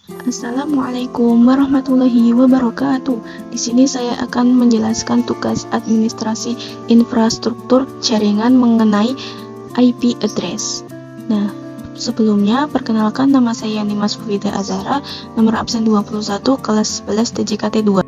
Assalamualaikum warahmatullahi wabarakatuh. Di sini saya akan menjelaskan tugas administrasi infrastruktur jaringan mengenai IP address. Nah, sebelumnya perkenalkan, nama saya Nimas Fida Azhara, nomor absen 21, kelas 11 TJKT 2.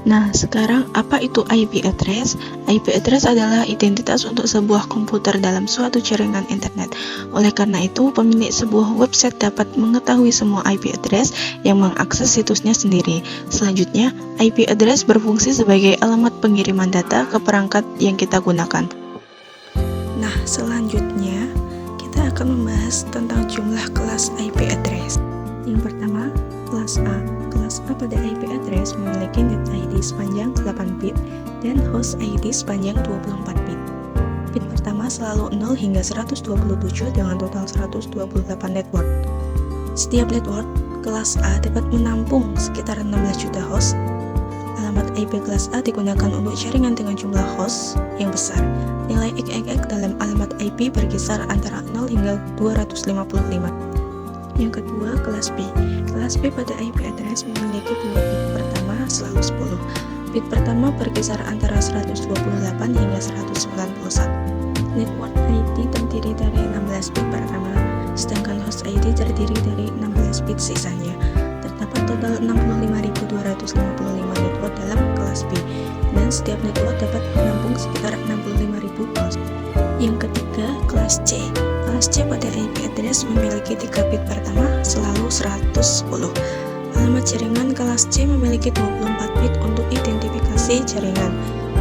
Nah, sekarang apa itu IP address? IP address adalah identitas untuk sebuah komputer dalam suatu jaringan internet. Oleh karena itu, pemilik sebuah website dapat mengetahui semua IP address yang mengakses situsnya sendiri. Selanjutnya, IP address berfungsi sebagai alamat pengiriman data ke perangkat yang kita gunakan. Nah, selanjutnya kita akan membahas tentang jumlah kelas IP address. Yang pertama, kelas A. Kelas A pada IP address memiliki net ID sepanjang 8 bit dan host ID sepanjang 24 bit. Bit pertama selalu 0 hingga 127 dengan total 128 network. Setiap network kelas A dapat menampung sekitar 16 juta host. Alamat IP kelas A digunakan untuk jaringan dengan jumlah host yang besar. Nilai XXX dalam alamat IP berkisar antara 0 hingga 255. Yang kedua, kelas B. Kelas B pada IP address memiliki dua bit pertama selalu 10. Bit pertama berkisar antara 128 hingga 191. Network ID terdiri dari 16 bit pertama, sedangkan host ID terdiri dari 16 bit sisanya. Terdapat total 65.255 network dalam kelas B, dan setiap network dapat menampung sekitar 65.000 host. Yang ketiga, kelas C. Kelas C pada IP address memiliki 3 bit pertama selalu 110. Alamat jaringan kelas C memiliki 24 bit untuk identifikasi jaringan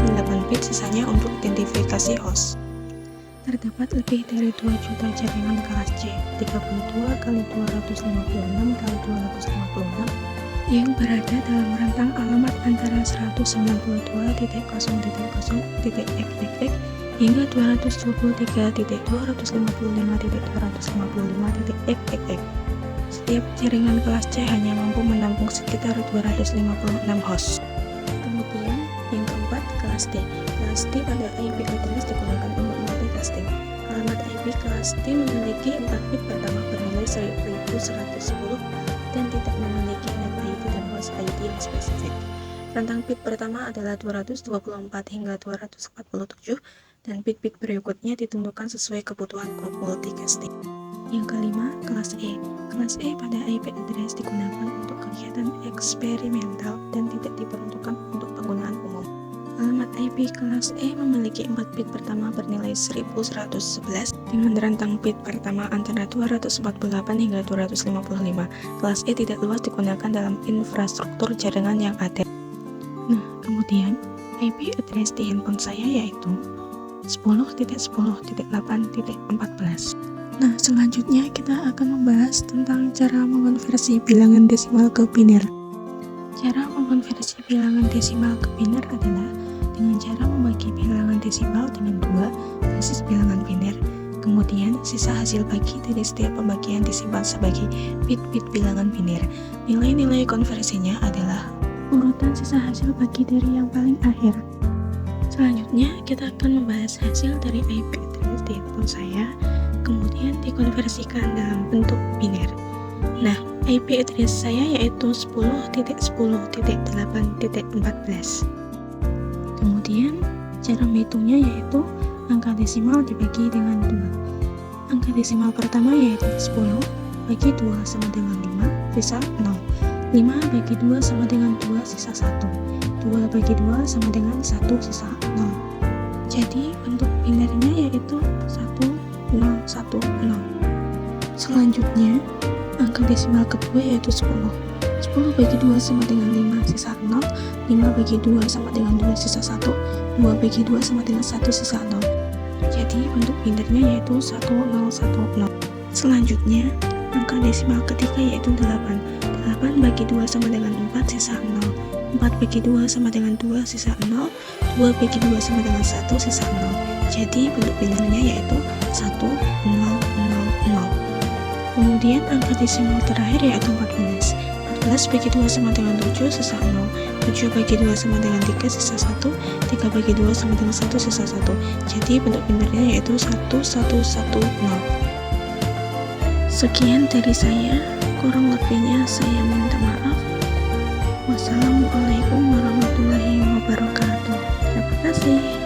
dan 8 bit sisanya untuk identifikasi host. Terdapat lebih dari 2 juta jaringan kelas C, 32 kali 256 kali 256 yang berada dalam rentang alamat antara 192.0.0.xxx hingga 223.255.255.xxx. Setiap jaringan kelas C hanya mampu menampung sekitar 256 host. Kemudian, yang keempat, kelas D. Kelas D pada IP address digunakan untuk multitasking. Alamat IP kelas D memiliki 4 bit pertama bernilai 1110 dan tidak memiliki net ID dan host ID yang spesifik. Rentang bit pertama adalah 224 hingga 247 dan bit-bit berikutnya ditentukan sesuai kebutuhan grup multicasting. Yang kelima, kelas E. Kelas E pada IP address digunakan untuk kegiatan eksperimental dan tidak diperuntukkan untuk penggunaan umum. Alamat IP kelas E memiliki 4 bit pertama bernilai 1111 dengan rentang bit pertama antara 248 hingga 255. Kelas E tidak luas digunakan dalam infrastruktur jaringan yang ada. Nah, kemudian IP address di handphone saya yaitu 10.10.8.14. Nah, selanjutnya kita akan membahas tentang cara mengonversi bilangan desimal ke biner. Cara mengonversi bilangan desimal ke biner adalah dengan cara membagi bilangan desimal dengan 2 basis bilangan biner. Kemudian, sisa hasil bagi dari setiap pembagian disimpan sebagai bit-bit bilangan biner. Nilai-nilai konversinya adalah urutan sisa hasil bagi dari yang paling akhir. Selanjutnya, kita akan membahas hasil dari IP address di handphone saya, kemudian dikonversikan dalam bentuk biner. Nah, IP address saya yaitu 10.10.8.14. Kemudian, cara menghitungnya yaitu angka desimal dibagi dengan 2. Angka desimal pertama yaitu 10, bagi 2 sama dengan 5, sisa 0. 5 bagi 2 sama dengan 2, sisa 1. 2 bagi 2 sama dengan 1, sisa 0. Jadi bentuk binernya yaitu 1010. Selanjutnya, angka desimal kedua yaitu 10. 10 bagi 2 sama dengan 5, sisa 0. 5 bagi 2 sama dengan 2, sisa 1. 2 bagi 2 sama dengan 1, sisa 0. Jadi bentuk binernya yaitu 1010. Selanjutnya, angka desimal ketiga yaitu 8. 8 bagi 2 sama dengan 4, sisa 0. 4 bagi 2 sama dengan 2, sisa 0. 2 bagi 2 sama dengan 1, sisa 0. Jadi bentuk binernya yaitu 1000. Kemudian angka desimal terakhir yaitu 14. 14 bagi 2 sama dengan 7, sisa 0. 7 bagi 2 sama dengan 3, sisa 1. 3 bagi 2 sama dengan 1, sisa 1. Jadi bentuk binernya yaitu 1110. Sekian dari saya. kurang lebihnya saya minta maaf. Wassalamualaikum warahmatullahi wabarakatuh. Terima kasih.